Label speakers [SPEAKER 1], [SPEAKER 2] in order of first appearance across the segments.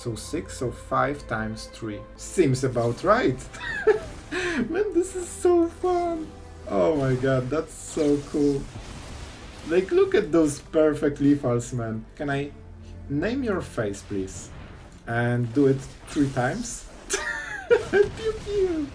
[SPEAKER 1] So 6, so 5 times 3. Seems about right. Man, this is so fun. Oh my god, that's so cool. Like, look at those perfect lethals, man. Can I name your face, please? And do it 3 times? Pew pew.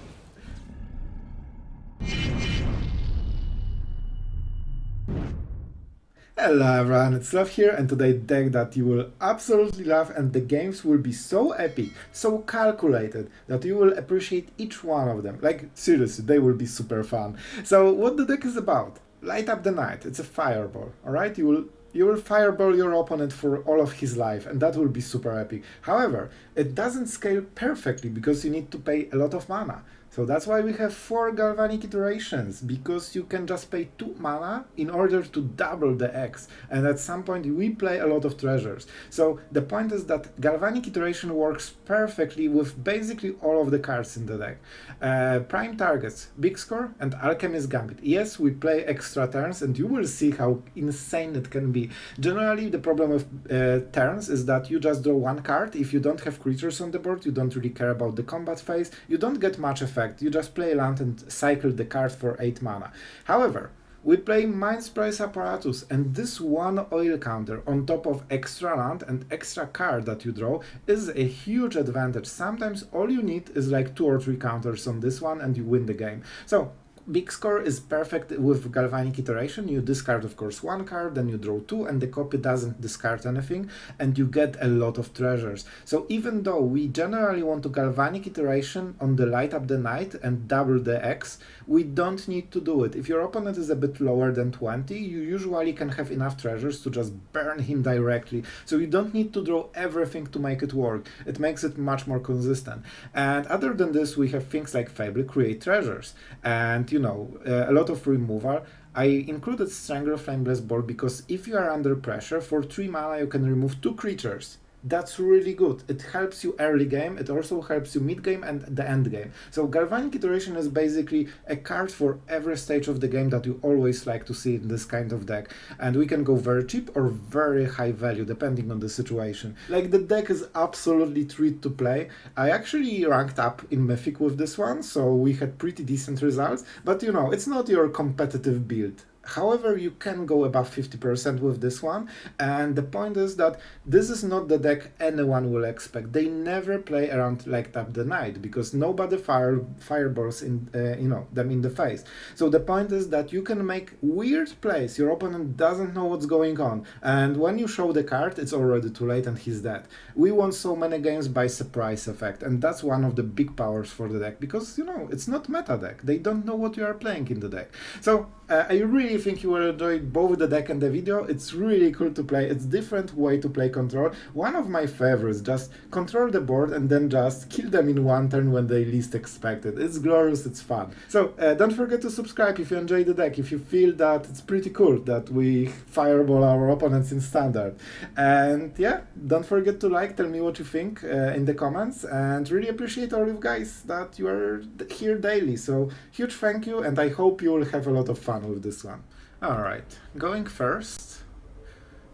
[SPEAKER 1] Hello everyone, it's Sloth here, and today deck that you will absolutely love, and the games will be so epic, so calculated, that you will appreciate each one of them. Like, seriously, they will be super fun. So, what the deck is about? Light Up the Night. It's a fireball, alright? You will fireball your opponent for all of his life, and that will be super epic. However, it doesn't scale perfectly because you need to pay a lot of mana. So that's why we have 4 Galvanic Iterations, because you can just pay 2 mana in order to double the X, and at some point we play a lot of treasures. So the point is that Galvanic Iteration works perfectly with basically all of the cards in the deck. Prime targets, Big Score and Alchemist Gambit. Yes, we play extra turns, and you will see how insane it can be. Generally, the problem with turns is that you just draw 1 card. If you don't have creatures on the board, you don't really care about the combat phase, you don't get much effect. You just play land and cycle the card for 8 mana. However, we play Mindsplice Apparatus, and this 1 oil counter on top of extra land and extra card that you draw is a huge advantage. Sometimes all you need is like 2 or 3 counters on this one and you win the game. So Big Score is perfect with Galvanic Iteration. You discard, of course, 1 card, then you draw 2, and the copy doesn't discard anything, and you get a lot of treasures. So even though we generally want to Galvanic Iteration on the Light Up the Night and double the X, we don't need to do it. If your opponent is a bit lower than 20, you usually can have enough treasures to just burn him directly. So you don't need to draw everything to make it work. It makes it much more consistent. And other than this, we have things like Fable, create treasures, and a lot of removal. I included Strangle Flameless Board because if you are under pressure, for 3 mana you can remove 2 creatures. That's really good. It helps you early game, it also helps you mid game and the end game. So Galvanic Iteration is basically a card for every stage of the game that you always like to see in this kind of deck. And we can go very cheap or very high value depending on the situation. Like, the deck is absolutely treat to play. I actually ranked up in Mythic with this one, so we had pretty decent results, but it's not your competitive build. However, you can go above 50% with this one, and the point is that this is not the deck anyone will expect. They never play around Light Up the Night because nobody fireballs them in the face. So the point is that you can make weird plays. Your opponent doesn't know what's going on, and when you show the card, it's already too late and he's dead. We won so many games by surprise effect, and that's one of the big powers for the deck because it's not meta deck. They don't know what you are playing in the deck. So I really think you will enjoy both the deck and the video. It's really cool to play. It's different way to play control. One of my favorites, just control the board and then just kill them in 1 turn when they least expect it. It's glorious, it's fun. So don't forget to subscribe if you enjoy the deck, if you feel that it's pretty cool that we fireball our opponents in standard. And yeah, don't forget to like, tell me what you think in the comments, and really appreciate all you guys that you are here daily. So huge thank you, and I hope you will have a lot of fun with this one. Alright, going first.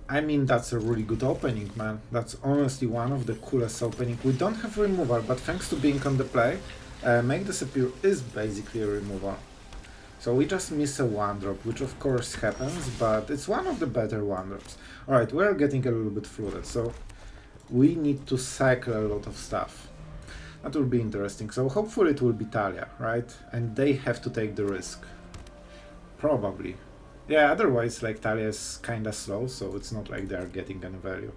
[SPEAKER 1] I mean, that's a really good opening, man. That's honestly one of the coolest openings. We don't have removal, but thanks to being on the play, Make Disappear is basically a removal. So we just miss a 1-drop, which of course happens, but it's one of the better 1-drops. Alright, we're getting a little bit flooded, so we need to cycle a lot of stuff. That will be interesting. So hopefully it will be Talia, right? And they have to take the risk. Probably. Yeah, otherwise, like, Talia is kinda slow, so it's not like they are getting any value.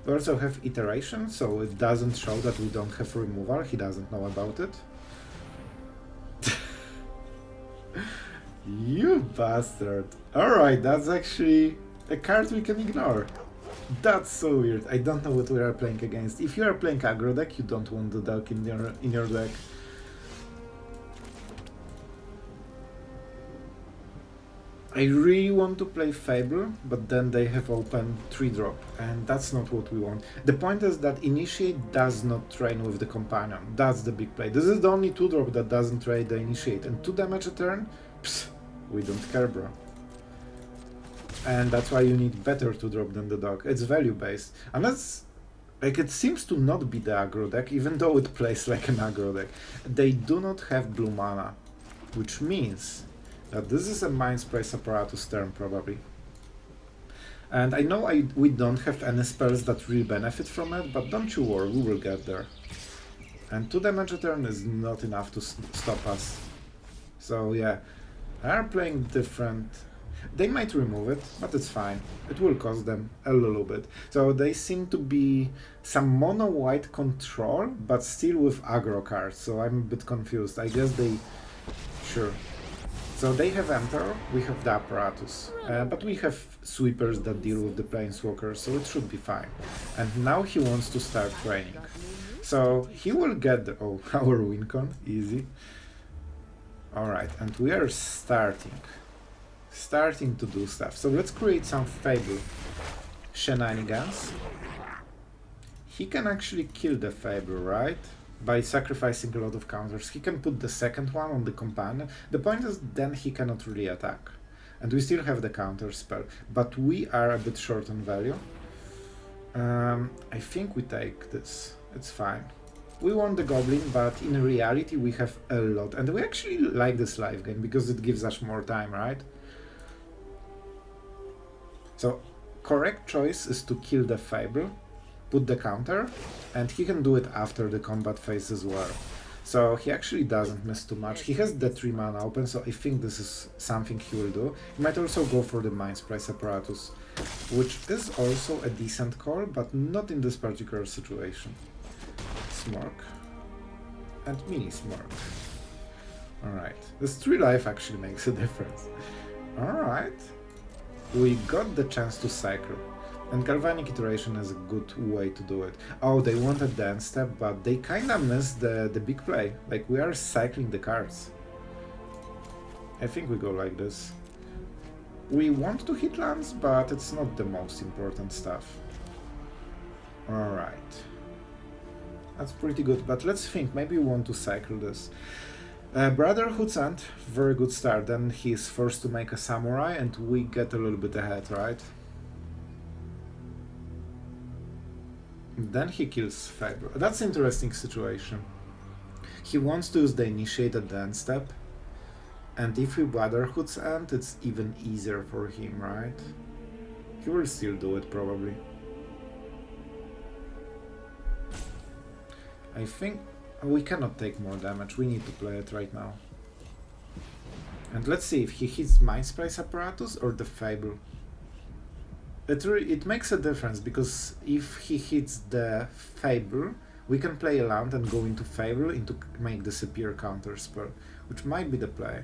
[SPEAKER 1] We also have Iteration, so it doesn't show that we don't have removal. He doesn't know about it. You bastard. Alright, that's actually a card we can ignore. That's so weird. I don't know what we are playing against. If you are playing aggro deck, you don't want the deck in your deck. I really want to play Fable, but then they have open 3-drop, and that's not what we want. The point is that Initiate does not train with the Companion. That's the big play. This is the only 2-drop that doesn't trade the Initiate, and 2 damage a turn? Psst, we don't care, bro. And that's why you need better 2-drop than the dog. It's value-based. Unless Like, it seems to not be the aggro deck, even though it plays like an aggro deck. They do not have blue mana, which means that this is a Mindsplice Apparatus turn, probably. And I know we don't have any spells that really benefit from it, but don't you worry, we will get there. And 2 damage a turn is not enough to stop us. So yeah, they are playing different. They might remove it, but it's fine. It will cost them a little bit. So they seem to be some mono-white control, but still with aggro cards. So I'm a bit confused. I guess they... Sure. So they have Emperor, we have the Apparatus, but we have Sweepers that deal with the Planeswalkers, so it should be fine. And now he wants to start training. So he will get the... Oh, our win con, easy. Alright, and we are starting to do stuff. So let's create some Fable shenanigans. He can actually kill the Fable, right? By sacrificing a lot of counters. He can put the second one on the companion. The point is then he cannot really attack. And we still have the counter spell. But we are a bit short on value. I think we take this. It's fine. We want the Goblin, but in reality we have a lot. And we actually like this live game because it gives us more time, right? So, correct choice is to kill the Fable, put the counter, and he can do it after the combat phase as well. So he actually doesn't miss too much. He has the 3 mana open, so I think this is something he will do. He might also go for the Mindsplice Apparatus, which is also a decent call, but not in this particular situation. Smirk. And mini Smirk. Alright, this 3 life actually makes a difference. Alright. We got the chance to cycle. And Galvanic Iteration is a good way to do it. Oh, they wanted the end step, but they kinda missed the big play. Like, we are cycling the cards. I think we go like this. We want to hit lands, but it's not the most important stuff. Alright. That's pretty good, but let's think, maybe we want to cycle this. Brotherhood's End, very good start. Then he's forced to make a Samurai, and we get a little bit ahead, right? Then he kills Fable. That's an interesting situation. He wants to use the Initiate at the end step, and if we Brotherhood's End, it's even easier for him, right? He will still do it, probably. I think we cannot take more damage, we need to play it right now. And let's see if he hits Mindsplice Apparatus or the Fable. It makes a difference, because if he hits the Fable, we can play a land and go into Fable to make disappear counter spell, which might be the play.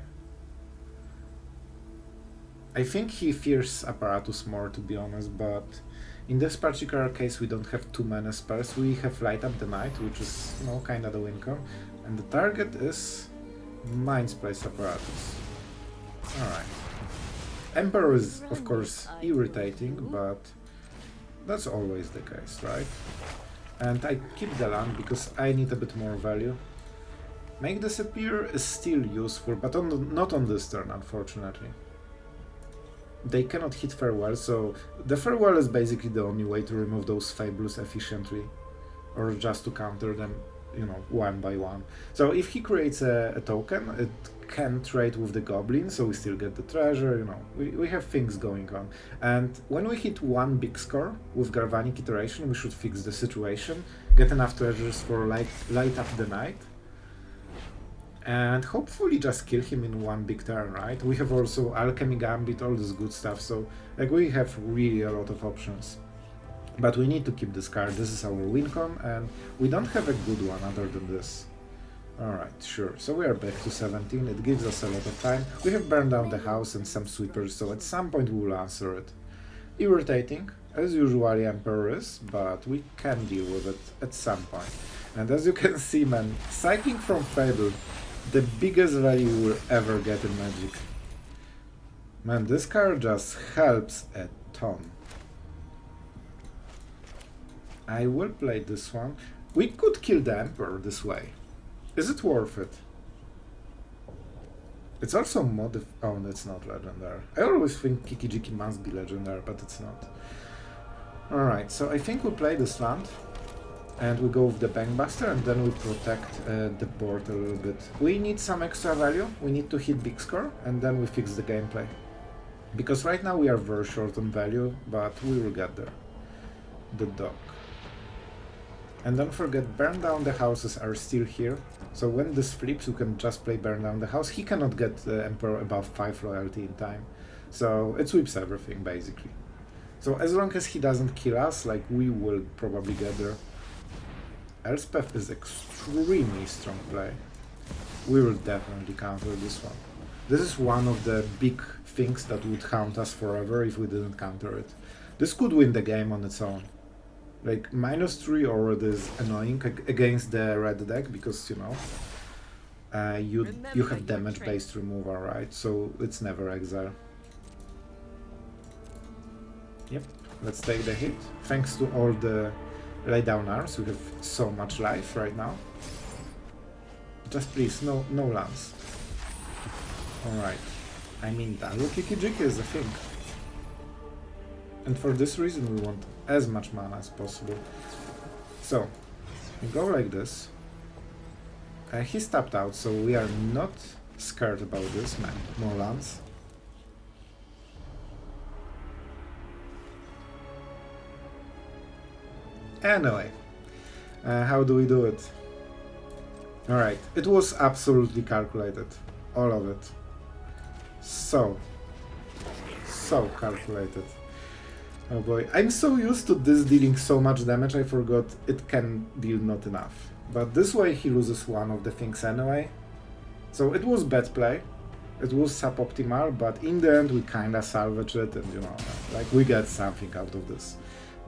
[SPEAKER 1] I think he fears Apparatus more, to be honest, but in this particular case we don't have too many spells. We have Light Up the Night, which is, you know, kinda the win con, and the target is Mindsplice Apparatus. Alright. Emperor is, of course, irritating, but that's always the case, right? And I keep the land because I need a bit more value. Make Disappear is still useful, but not on this turn, unfortunately. They cannot hit Farewell, so the Farewell is basically the only way to remove those Fables efficiently, or just to counter them, you know, one by one. So if he creates a token, it can trade with the Goblin, so we still get the treasure, you know, we have things going on. And when we hit one big score with Galvanic Iteration, we should fix the situation, get enough treasures for light Up the Night, and hopefully just kill him in one big turn, right? We have also Alchemy, Gambit, all this good stuff, so like we have really a lot of options. But we need to keep this card, this is our win con, and we don't have a good one other than this. Alright, sure, so we are back to 17, it gives us a lot of time. We have burned down the house and some sweepers, so at some point we will answer it. Irritating, as usually Emperor is, but we can deal with it at some point. And as you can see, man, cycling from Fable, the biggest value you will ever get in Magic. Man, this card just helps a ton. I will play this one. We could kill the Emperor this way. Is it worth it? It's also oh, it's not legendary. I always think Kikijiki must be legendary, but it's not. Alright, so I think we'll play this land. And we go with the Bankbuster, and then we protect the board a little bit. We need some extra value, we need to hit big score, and then we fix the gameplay. Because right now we are very short on value, but we will get there. The dock. And don't forget, burn down the houses are still here. So when this flips, you can just play burn down the house. He cannot get the Emperor above 5 loyalty in time. So it sweeps everything, basically. So as long as he doesn't kill us, like, we will probably get there. Elspeth is extremely strong play. We will definitely counter this one. This is one of the big things that would haunt us forever if we didn't counter it. This could win the game on its own. Like, -3 already is annoying against the red deck because, you know, you have damage-based removal, right? So it's never exile. Yep, let's take the hit. Thanks to all the laydown arms, we have so much life right now. Just please, no lands. Alright. I mean, double Kiki-Jiki is a thing. And for this reason we want as much mana as possible. So, we go like this. He's tapped out, so we are not scared about this, man. More lands. Anyway, how do we do it? Alright, it was absolutely calculated. All of it. So calculated. Oh boy, I'm so used to this dealing so much damage, I forgot it can deal not enough. But this way he loses one of the things anyway. So it was bad play. It was suboptimal, but in the end we kinda salvaged it and, you know, like, we got something out of this.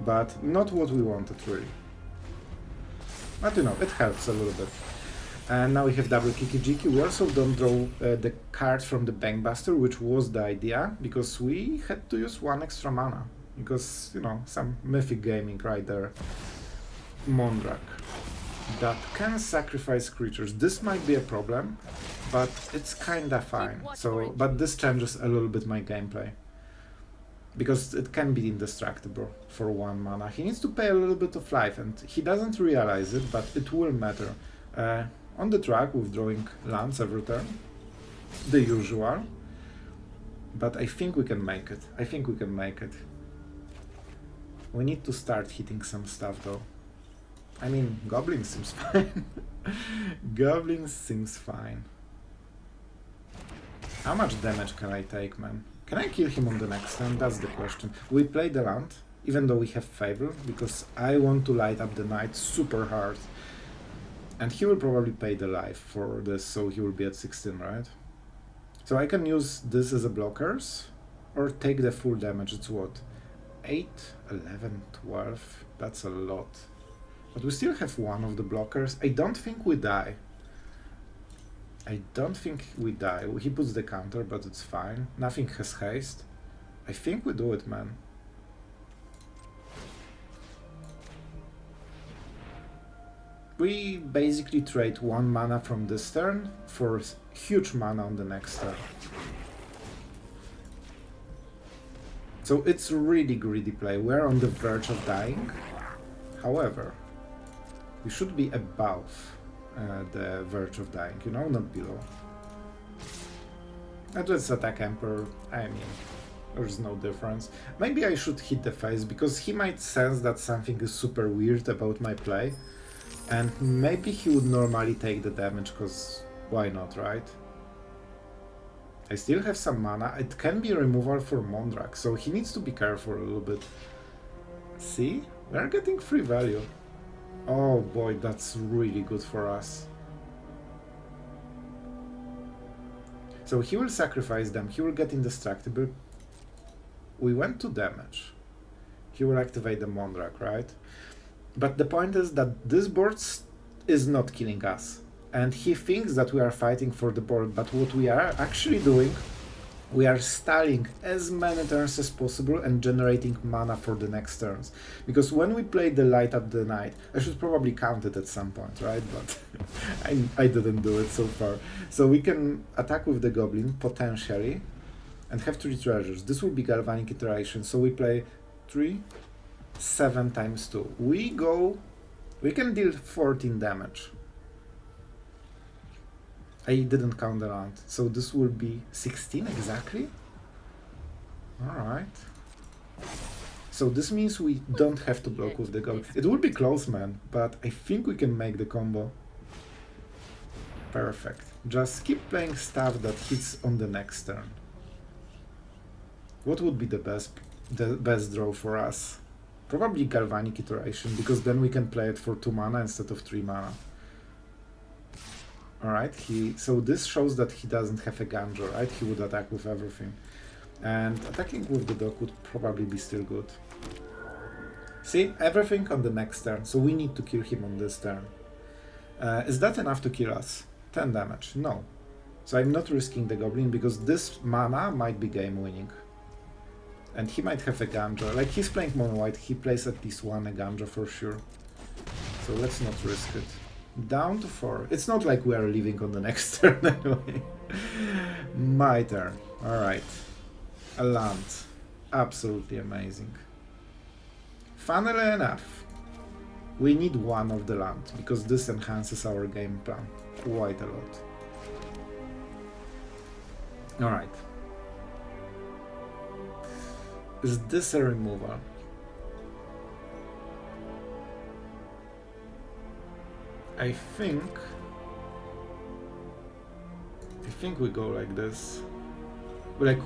[SPEAKER 1] But not what we wanted, really. But, you know, it helps a little bit. And now we have double Kiki-Jiki. We also don't draw the card from the Bankbuster, which was the idea, because we had to use 1 extra mana. Because, you know, some Mythic gaming right there. Mondrak. That can sacrifice creatures. This might be a problem, but it's kinda fine. So, but this changes a little bit my gameplay. Because it can be indestructible for 1 mana. He needs to pay a little bit of life, and he doesn't realize it, but it will matter. On the track, withdrawing lands every turn, the usual. But I think we can make it. I think we can make it. We need to start hitting some stuff, though. I mean, Goblin seems fine. Goblin seems fine. How much damage can I take, man? Can I kill him on the next turn? That's the question. We play the land, even though we have Fable, because I want to light up the night super hard. And he will probably pay the life for this, so he will be at 16, right? So I can use this as a blockers, or take the full damage. It's what? 8, 11, 12? That's a lot. But we still have one of the blockers. I don't think we die. I don't think we die. He puts the counter, but it's fine. Nothing has haste. I think we do it, man. We basically trade 1 mana from this turn for huge mana on the next turn. So it's really greedy play. We're on the verge of dying. However, we should be above the verge of dying, you know, not below. And let's attack Emperor. I mean, there's no difference. Maybe I should hit the face, because he might sense that something is super weird about my play. And maybe he would normally take the damage, because why not, right? I still have some mana. It can be removal for Mondrak, so he needs to be careful a little bit. See? We're getting free value. Oh boy, that's really good for us. So he will sacrifice them, he will get indestructible. We went to damage. He will activate the Mondrak, right? But the point is that this board is not killing us. And he thinks that we are fighting for the board, but what we are actually doing, we are stalling as many turns as possible and generating mana for the next turns. Because when we play the Light Up the Night, I should probably count it at some point, right? But I didn't do it so far. So we can attack with the Goblin, potentially, and have 3 treasures. This will be Galvanic Iteration, so we play 3, 7 times 2. We go We can deal 14 damage. I didn't count the land, so this will be 16 exactly. Alright. So this means we don't have to block with the goblin. It would be close, man, but I think we can make the combo. Perfect. Just keep playing stuff that hits on the next turn. What would be the best draw for us? Probably Galvanic Iteration, because then we can play it for 2 mana instead of 3 mana. Alright, so this shows that he doesn't have a Gandra, right? He would attack with everything. And attacking with the dog would probably be still good. See, everything on the next turn, so we need to kill him on this turn. Is that enough to kill us? 10 damage, no. So I'm not risking the Goblin because this mana might be game winning. And he might have a Gandra, like he's playing mono white, he plays at least one Gandra for sure. So let's not risk it. Down to 4, it's not like we are leaving on the next turn anyway. My turn, alright. A land, absolutely amazing. Funnily enough, we need one of the land, because this enhances our game plan quite a lot. Alright. Is this a removal? I think we go like this. Like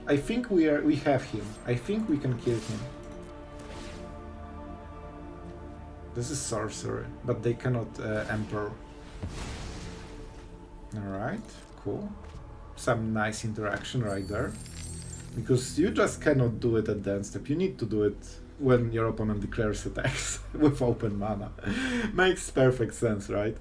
[SPEAKER 1] I think we have him. I think we can kill him. This is sorcery, but they cannot Emperor. Alright, cool. Some nice interaction right there. Because you just cannot do it at the end step. You need to do it when your opponent declares attacks with open mana. Makes perfect sense, right?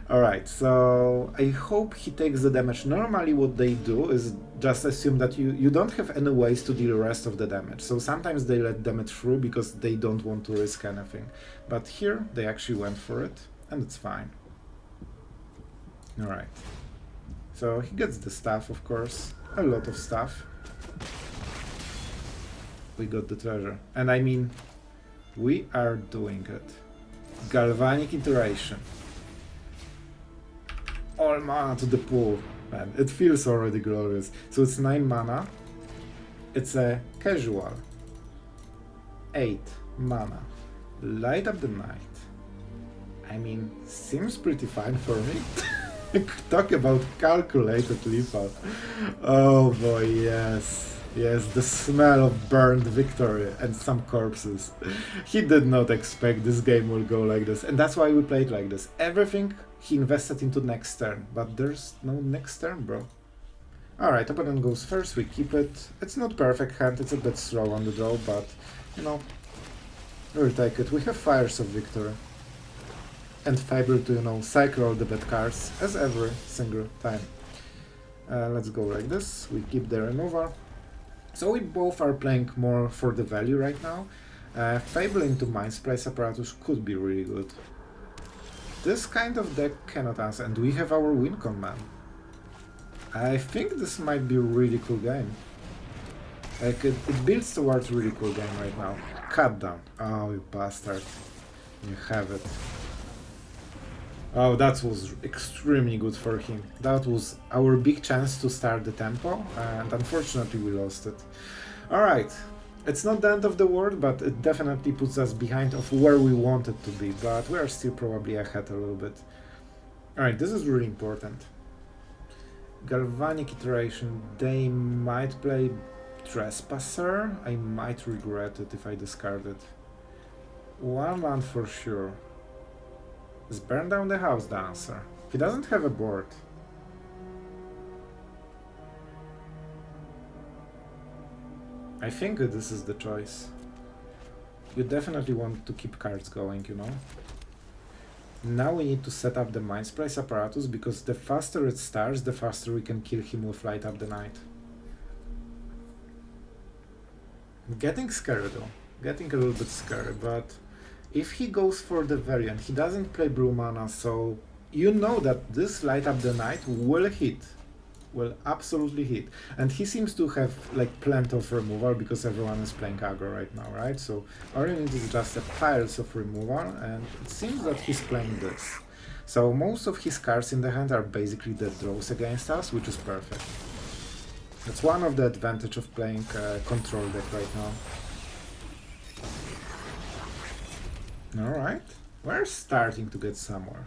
[SPEAKER 1] Alright, so I hope he takes the damage. Normally what they do is just assume that you don't have any ways to deal the rest of the damage. So sometimes they let damage through because they don't want to risk anything. But here they actually went for it, and it's fine. Alright. So he gets the stuff, of course. A lot of stuff. We got the treasure. And I mean, we are doing it. Galvanic Iteration. All mana to the pool. Man, it feels already glorious. So it's 9 mana. It's a casual. 8 mana. Light up the night. I mean, seems pretty fine for me. Talk about calculated lethal. Oh boy, yes. Yes, the smell of burned victory and some corpses. He did not expect this game will go like this, and that's why we played like this. Everything he invested into next turn, but there's no next turn, bro. Alright, opponent goes first, we keep it. It's not perfect hand, it's a bit slow on the draw, but, you know, we'll take it. We have Fires of Victory. And Fable to, you know, cycle all the bad cards, as every single time. Let's go like this, we keep the removal. So we both are playing more for the value right now. Fable into Mindsplice Apparatus could be really good. This kind of deck cannot answer, and we have our win con, man. I think this might be a really cool game. Like, it builds towards really cool game right now. Cut down. Oh, you bastard. You have it. Oh, that was extremely good for him. That was our big chance to start the tempo, and unfortunately we lost it. Alright, it's not the end of the world, but it definitely puts us behind of where we wanted to be, but we are still probably ahead a little bit. Alright, this is really important. Galvanic Iteration, they might play Trespasser. I might regret it if I discard it. One land for sure. Is Burn Down the House the answer? He doesn't have a board. I think that this is the choice. You definitely want to keep cards going, you know? Now we need to set up the Mindsplice Apparatus, because the faster it starts, the faster we can kill him with Light Up the Night. I'm getting scared though. Getting a little bit scared, but if he goes for the variant, he doesn't play blue mana, so you know that this Light Up the Night will hit. will absolutely hit. And he seems to have like plenty of removal because everyone is playing aggro right now, right? So all you need is just a piles of removal, and it seems that he's playing this. So most of his cards in the hand are basically dead draws against us, which is perfect. That's one of the advantage of playing control deck right now. Alright, we're starting to get somewhere.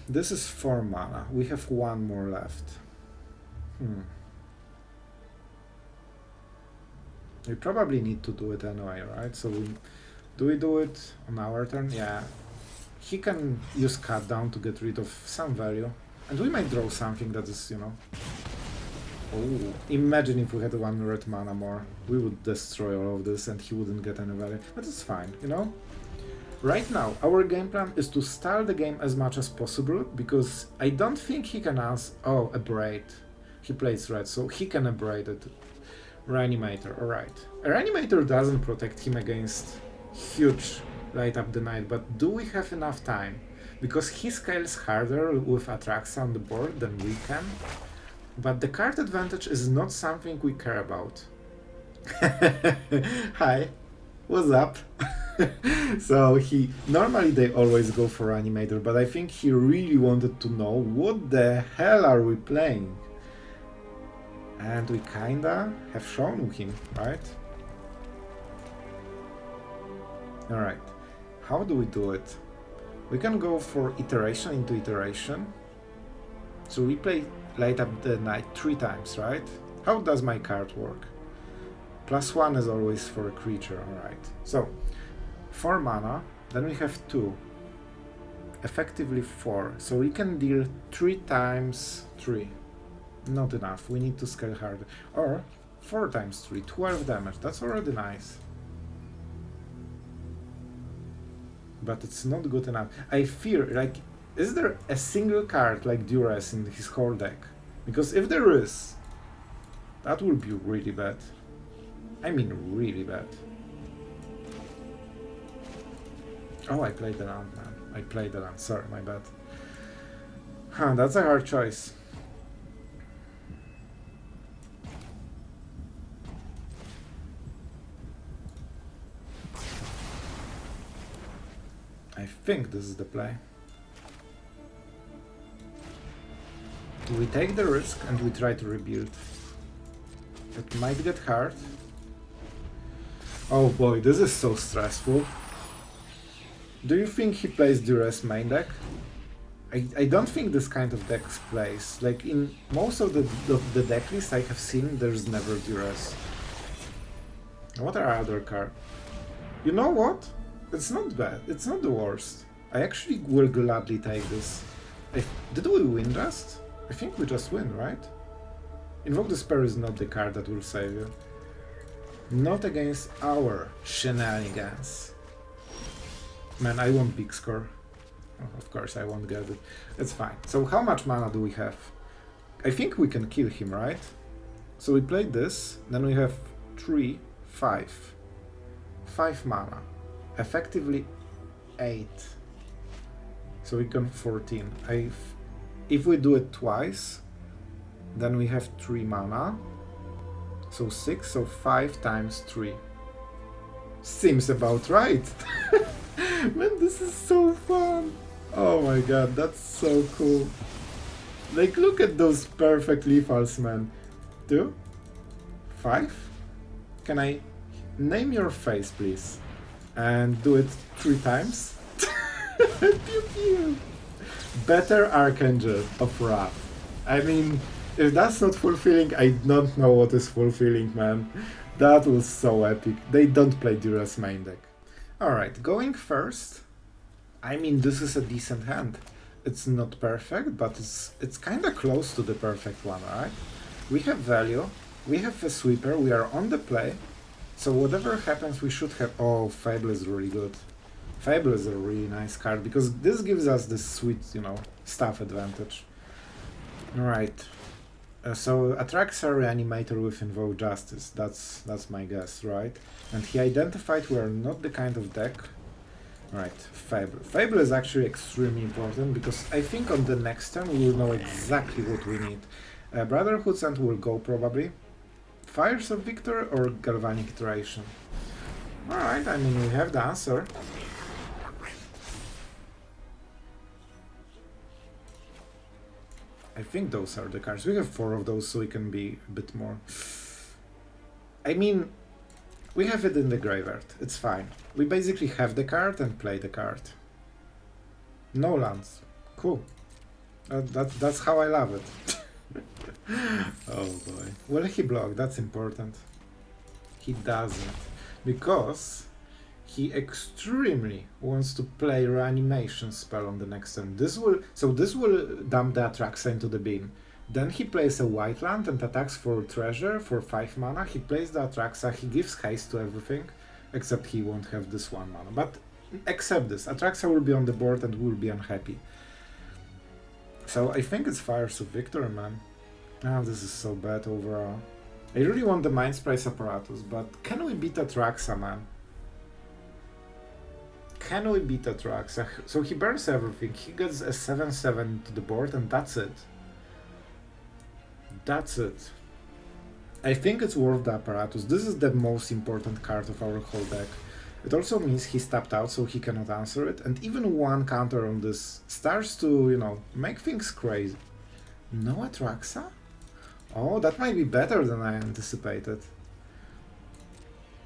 [SPEAKER 1] This is 4 mana. We have 1 more left. We probably need to do it anyway, right? So do we do it on our turn? Yeah. He can use cut down to get rid of some value. And we might draw something that is, you know... Oh, imagine if we had 1 red mana more. We would destroy all of this and he wouldn't get any value. But it's fine, you know? Right now, our game plan is to stall the game as much as possible, because I don't think he can ask... Oh, Abrade. He plays red, so he can Abrade it. Reanimator, alright. A Reanimator doesn't protect him against huge Light Up the Night, but do we have enough time? Because he scales harder with Atraxa on the board than we can, but the card advantage is not something we care about. Hi, what's up? So normally they always go for Animator, but I think he really wanted to know what the hell are we playing? And we kinda have shown him, right? Alright, how do we do it? We can go for iteration into iteration. So we play Light Up the Night 3 times, right? How does my card work? +1 is always for a creature, alright. So 4 mana, then we have 2. Effectively 4. So we can deal 3 times 3. Not enough, we need to scale harder. Or 4 times 3, 12 damage, that's already nice. But it's not good enough. I fear, like, is there a single card like Duress in his whole deck? Because if there is, that would be really bad. I mean, really bad. Oh, I played the land, man. I played the land, sorry, my bad. Huh, that's a hard choice. I think this is the play. We take the risk and we try to rebuild. It might get hard. Oh boy, this is so stressful. Do you think he plays Duress main deck? I don't think this kind of deck plays. Like in most of the deck lists I have seen, there's never Duress. What are other cards? You know what? It's not bad. It's not the worst. I actually will gladly take this. Did we win just? I think we just win, right? Invoke Despair is not the card that will save you. Not against our shenanigans. Man, I want big score. Oh, of course, I won't get it. It's fine. So how much mana do we have? I think we can kill him, right? So we played this, then we have 3, 5. 5 mana. Effectively 8. So we can 14. If we do it twice, then we have 3 mana. So 6, so 5 times 3. Seems about right. Man, this is so fun. Oh my god, that's so cool. Like, look at those perfect lethals, man. 2, 5. Can I name your face, please? And do it 3 times. Pew pew. Better Archangel of Wrath. I mean, if that's not fulfilling, I don't know what is fulfilling, man. That was so epic. They don't play Duress main deck. Alright, going first. I mean, this is a decent hand. It's not perfect, but it's kinda close to the perfect one, right? We have value, we have a sweeper, we are on the play. So whatever happens, we should have... Oh, Fable is really good. Fable is a really nice card, because this gives us this sweet, you know, stuff advantage. Alright. So Atraxa Reanimator with Invoke Justice. That's my guess, right? And he identified we are not the kind of deck Alright, Fable. Fable is actually extremely important because I think on the next turn we will know exactly what we need. Brotherhood Sand will go probably. Fires of Victor or Galvanic Iteration? Alright, I mean we have the answer. I think those are the cards. We have 4 of those so we can be a bit more... I mean, we have it in the graveyard, it's fine. We basically have the card and play the card. No lands. Cool. That's how I love it. Oh boy. Will he block? That's important. He doesn't. Because he extremely wants to play reanimation spell on the next turn. This will dump the Atraxa into the bin. Then he plays a white land and attacks for treasure for 5 mana. He plays the Atraxa, he gives haste to everything, except he won't have this 1 mana. But except this, Atraxa will be on the board and will be unhappy. So I think it's Fires of Victor, man. Oh, this is so bad overall. I really want the Mindsplice Apparatus, but can we beat Atraxa, man? Can we beat Atraxa? So he burns everything, he gets a 7/7 to the board and that's it. That's it. I think it's worth the Apparatus. This is the most important card of our whole deck. It also means he's tapped out so he cannot answer it, and even 1 counter on this starts to, you know, make things crazy. No Atraxa? Oh, that might be better than I anticipated.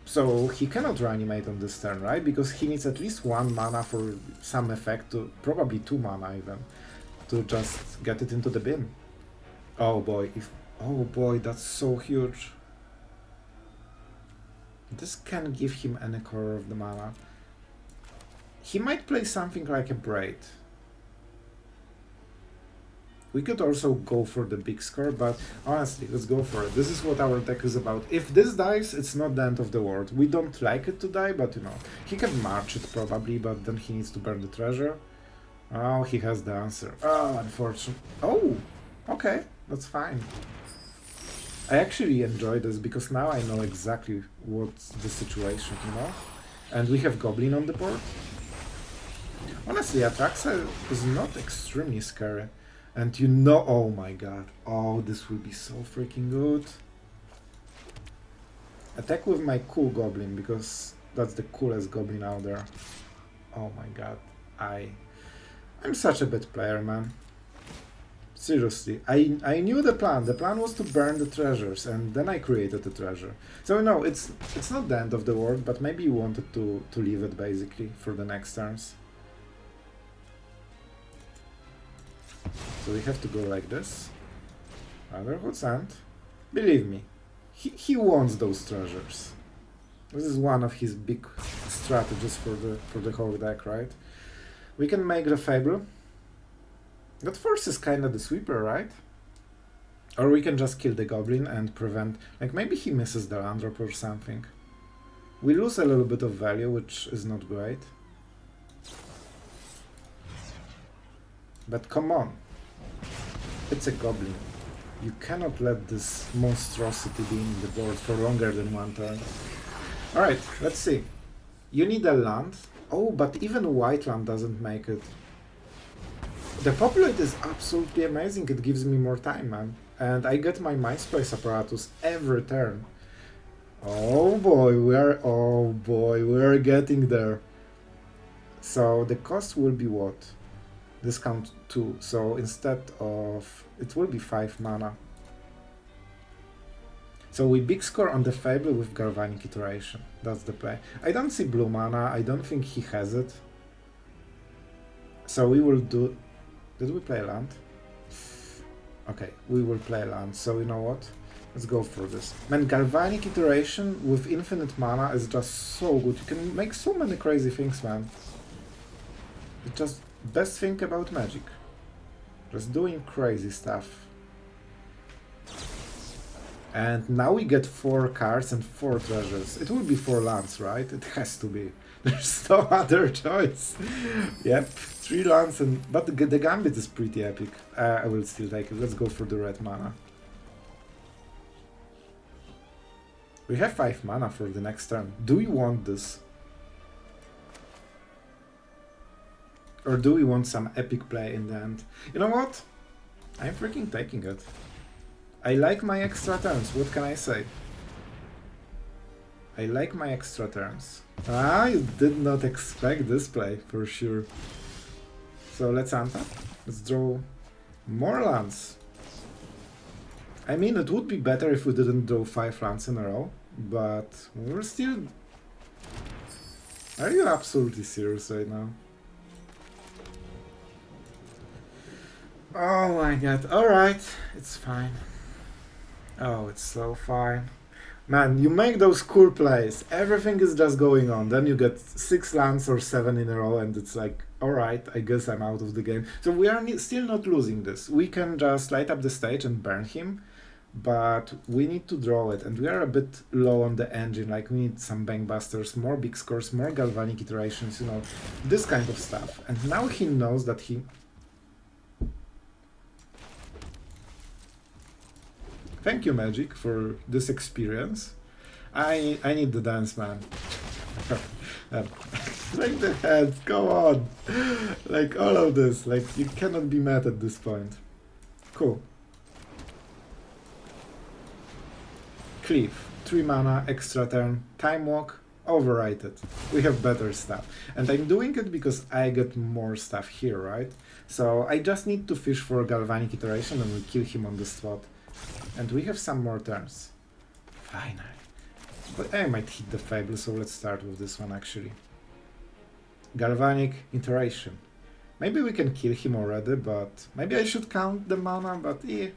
[SPEAKER 1] So he cannot reanimate on this turn, right? Because he needs at least 1 mana for some effect, to probably 2 mana even, to just get it into the bin. Oh boy, oh boy, that's so huge. This can give him any color of the mana. He might play something like a Braid. We could also go for the big score, but honestly, let's go for it. This is what our deck is about. If this dies, it's not the end of the world. We don't like it to die, but you know, he can march it probably, but then he needs to burn the treasure. Oh, he has the answer. Oh, unfortunately. Oh, okay, that's fine. I actually enjoy this because now I know exactly what's the situation, you know? And we have Goblin on the board. Honestly, Atraxa is not extremely scary. And you know, oh my god, oh, this will be so freaking good. Attack with my cool Goblin, because that's the coolest Goblin out there. Oh my god, I'm such a bad player, man. Seriously, I knew the plan. The plan was to burn the treasures, and then I created the treasure. So no, it's not the end of the world, but maybe you wanted to leave it basically for the next turns. So we have to go like this. Brotherhood Sand. Believe me, he wants those treasures. This is one of his big strategies for the whole deck, right? We can make the Fable. That forces kinda the sweeper, right? Or we can just kill the Goblin and prevent... Like, maybe he misses the land drop or something. We lose a little bit of value, which is not great. But come on. It's a Goblin. You cannot let this monstrosity be in the board for longer than 1 turn. Alright, let's see. You need a land. Oh, but even white land doesn't make it. The populate is absolutely amazing, it gives me more time, man. And I get my Mindsplice Apparatus every turn. Oh boy, we're getting there. So the cost will be what? Discount 2, so instead of... it will be 5 mana. So we big score on the Fable with Galvanic Iteration. That's the play. I don't see blue mana, I don't think he has it. So we will do... Did we play land? Okay, we will play land, so you know what? Let's go for this. Man, Galvanic Iteration with infinite mana is just so good. You can make so many crazy things, man. It's just best thing about Magic. Just doing crazy stuff. And now we get 4 cards and 4 treasures. It will be 4 lands, right? It has to be. There's no other choice. Yep, 3 lands and... But the Gambit is pretty epic. I will still take it. Let's go for the red mana. We have 5 mana for the next turn. Do we want this? Or do we want some epic play in the end? You know what? I'm freaking taking it. I like my extra turns, what can I say? I like my extra turns. Ah, you did not expect this play, for sure. So let's untap. Let's draw more lands. I mean, it would be better if we didn't draw 5 lands in a row, but we're still... Are you absolutely serious right now? Oh my god, alright, it's fine. Oh, it's so fine. Man, you make those cool plays, everything is just going on, then you get 6 lands or 7 in a row and it's like, alright, I guess I'm out of the game. So we are still not losing this. We can just light up the stage and burn him, but we need to draw it, and we are a bit low on the engine, like we need some Bankbusters, more big scores, more Galvanic Iterations, you know, this kind of stuff. And now he knows that he... Thank you, Magic, for this experience. I need the dance, man. Like the head, come on. Like all of this, like you cannot be mad at this point. Cool. Cliff, 3 mana, extra turn, time walk, overrated. We have better stuff. And I'm doing it because I get more stuff here, right? So I just need to fish for Galvanic Iteration and we kill him on the spot. And we have some more turns. Finally. But I might hit the Fable, so let's start with this one actually. Galvanic Iteration. Maybe we can kill him already, but maybe I should count the mana, but yeah.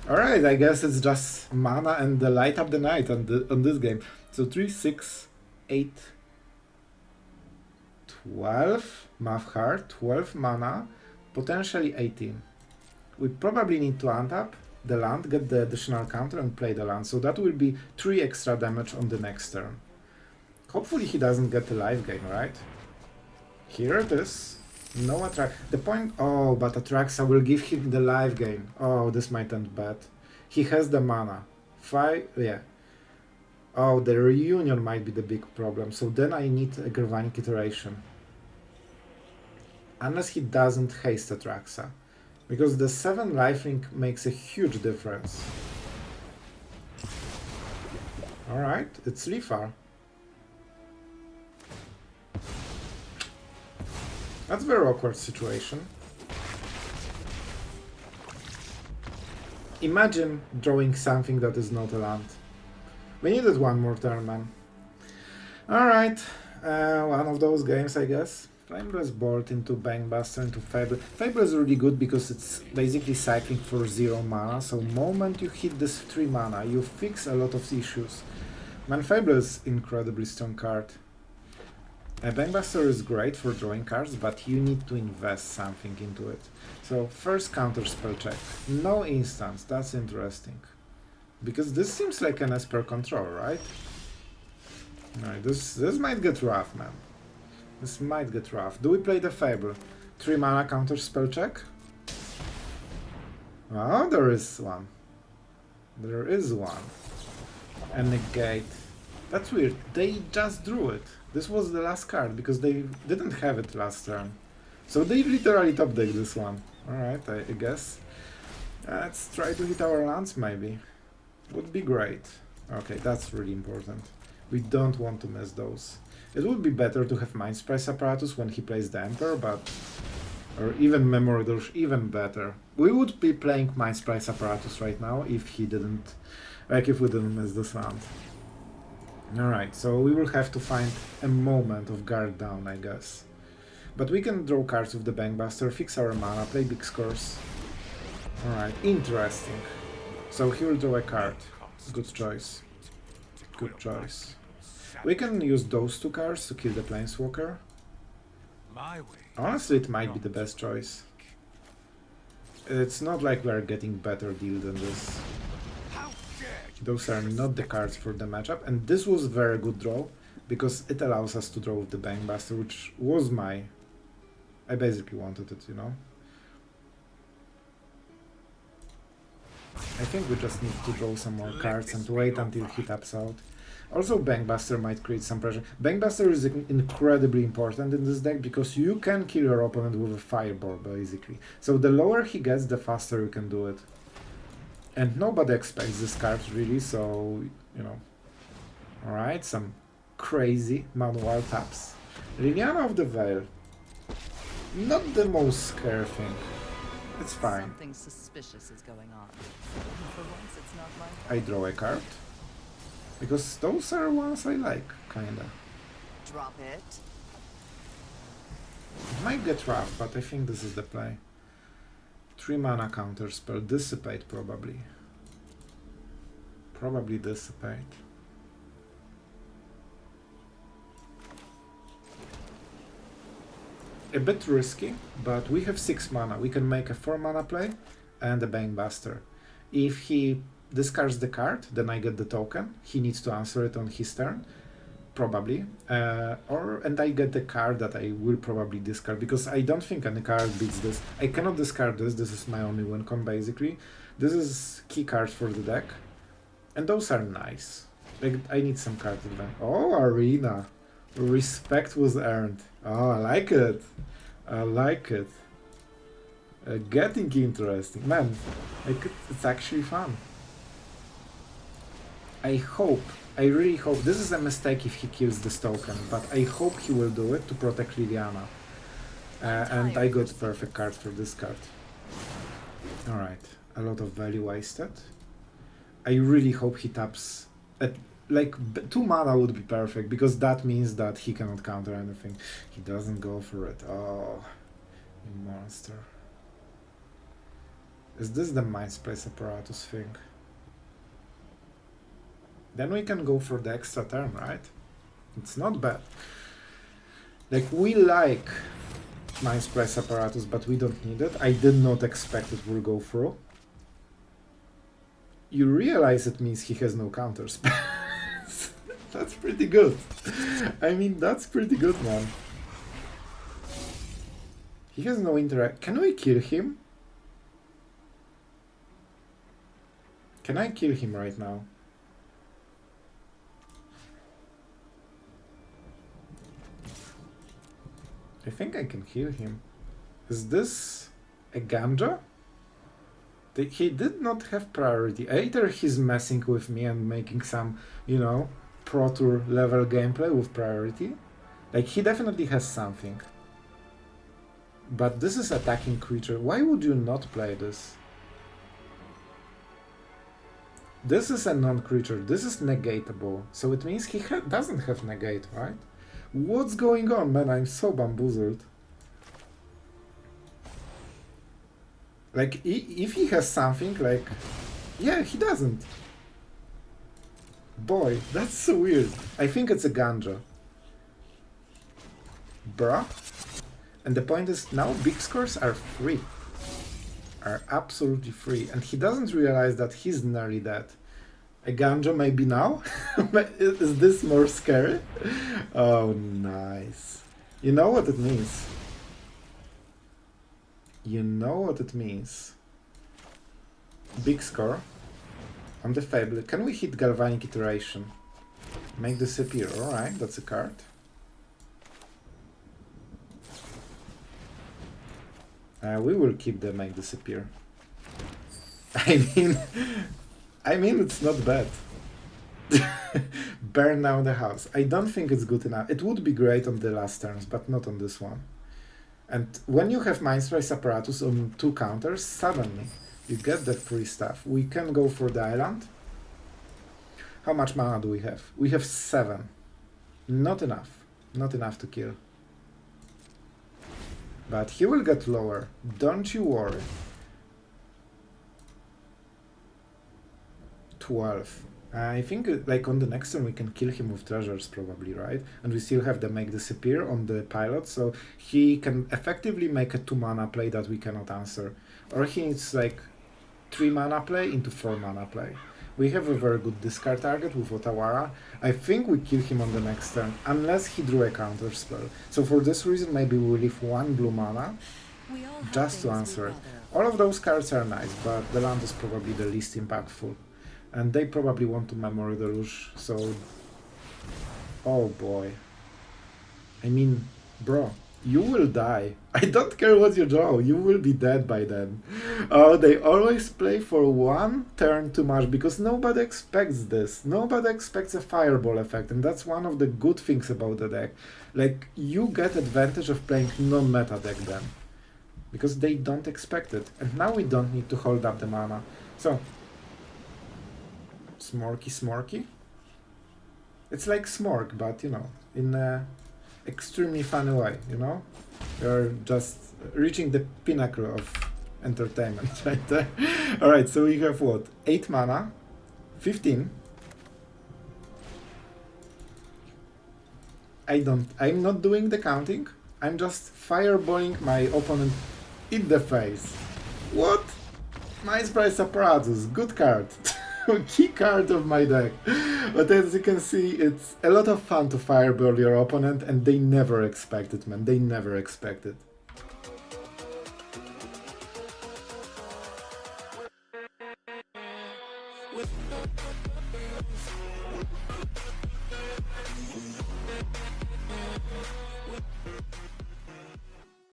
[SPEAKER 1] Alright, I guess it's just mana and the light up the night on this game. So 3, 6, 8, 12, math hard, 12 mana, potentially 18. We probably need to untap the land, get the additional counter and play the land. So that will be 3 extra damage on the next turn. Hopefully he doesn't get the life gain, right? Here it is. No attract. The point... Oh, but Atraxa will give him the life gain. Oh, this might end bad. He has the mana. 5... Yeah. Oh, the reunion might be the big problem. So then I need a Galvanic Iteration. Unless he doesn't haste Atraxa. Because the 7 lifelink makes a huge difference. Alright, it's Lier. That's a very awkward situation. Imagine drawing something that is not a land. We needed one more turn, man. Alright, one of those games, I guess. Flameless Bolt into Bankbuster into Fable. Fable is really good because it's basically cycling for 0 mana, so moment you hit this 3 mana, you fix a lot of issues. Man, Fable is incredibly strong card. Bankbuster is great for drawing cards, but you need to invest something into it. So first counter spell check. No instance, that's interesting. Because this seems like an Esper control, right? Alright, this might get rough, man. This might get rough. Do we play the Fable? 3 mana counter spell check? Oh, there is one. There is one. And negate. That's weird. They just drew it. This was the last card, because they didn't have it last turn. So they literally top deck this one. Alright, I guess. Let's try to hit our lands, maybe. Would be great. Okay, that's really important. We don't want to miss those. It would be better to have Mindsplice Apparatus when he plays the Emperor, but... Or even Memory Dorsh, even better. We would be playing Mindsplice Apparatus right now if he didn't... Like, if we didn't miss this land. Alright, so we will have to find a moment of guard down, I guess. But we can draw cards with the Bankbuster, fix our mana, play big scores. Alright, interesting. So he will draw a card. Good choice. Good choice. We can use those 2 cards to kill the Planeswalker. Honestly, it might be the best choice. It's not like we're getting better deal than this. Those are not the cards for the matchup, and this was a very good draw, because it allows us to draw with the Bankbuster, which was my... I basically wanted it, you know? I think we just need to draw some more cards and wait until he taps out. Also, Bankbuster might create some pressure. Bankbuster is incredibly important in this deck because you can kill your opponent with a fireball, basically. So the lower he gets, the faster you can do it. And nobody expects this card, really, so, you know. Alright, some crazy manual taps. Liliana of the Veil. Not the most scary thing. It's fine.
[SPEAKER 2] Something suspicious is going on. For once, it's not my fault.
[SPEAKER 1] I draw a card. Because those are ones I like, kinda.
[SPEAKER 2] Drop it.
[SPEAKER 1] It might get rough, but I think this is the play. 3 mana counter spell. Dissipate, probably. Probably Dissipate. A bit risky, but we have 6 mana. We can make a 4 mana play and a Bankbuster. If he discards the card, then I get the token. He needs to answer it on his turn, probably. And I get the card that I will probably discard, because I don't think any card beats this. I cannot discard this. This is my only win con, basically. This is key cards for the deck. And those are nice. Like, I need some card advantage. Oh, Arena. Respect was earned. Oh, I like it. I like it. Getting interesting. Man, like, it's actually fun. I really hope, this is a mistake if he kills this token, but I hope he will do it to protect Liliana. And I got perfect card for this card. Alright, a lot of value wasted. I really hope he taps at, like, 2 mana would be perfect, because that means that he cannot counter anything. He doesn't go for it. Oh, you monster. Is this the Mindsplice Apparatus thing? Then we can go for the extra turn, right? It's not bad. Like, we like Mindsplice Apparatus, but we don't need it. I did not expect it will go through. You realize it means he has no counters. That's pretty good. I mean, that's pretty good, man. He has no interact. Can we kill him? Can I kill him right now? I think I can heal him. Is this a ganja? He did not have priority. Either he's messing with me and making some, you know, Pro Tour level gameplay with priority. Like, he definitely has something. But this is attacking creature. Why would you not play this? This is a non-creature. This is negatable. So it means he doesn't have negate, right? What's going on, man? I'm so bamboozled. Like, if he has something, like... Yeah, he doesn't. Boy, that's so weird. I think it's a ganja. Bruh. And the point is, now big scores are free. Are absolutely free. And he doesn't realize that he's nearly dead. A ganja maybe now? Is this more scary? Oh, nice. You know what it means. You know what it means. Big score. On the Fable. Can we hit Galvanic Iteration? Make disappear. Alright, that's a card. We will keep the make disappear. I mean, it's not bad. Burn down the house. I don't think it's good enough. It would be great on the last turns, but not on this one. And when you have Mindsplice Apparatus on 2 counters, suddenly you get the free stuff. We can go for the island. How much mana do we have? We have 7. Not enough. Not enough to kill. But he will get lower. Don't you worry. 12. I think like on the next turn we can kill him with treasures probably, right? And we still have the make disappear on the pilot, so he can effectively make a 2 mana play that we cannot answer. Or he needs like 3 mana play into 4 mana play. We have a very good discard target with Otawara. I think we kill him on the next turn, unless he drew a counter spell. So for this reason maybe we leave 1 blue mana just to answer it. All of those cards are nice, but the land is probably the least impactful. And they probably want to Memory Deluge, so Oh boy. I mean, bro, you will die. I don't care what you draw, you will be dead by then. Oh, they always play for one turn too much because nobody expects this. Nobody expects a fireball effect, and that's one of the good things about the deck. Like, you get advantage of playing non-meta deck then. Because they don't expect it. And now we don't need to hold up the mana. So, Smorky Smorky? It's like Smork, but you know, in a extremely funny way, you know? You're just reaching the pinnacle of entertainment right there. Alright, so we have what? 8 mana, 15. I'm not doing the counting, I'm just fireballing my opponent in the face. What? Mindsplice Apparatus, good card. Key card of my deck. But as you can see, it's a lot of fun to fireball your opponent, and they never expect it, man. They never expect it.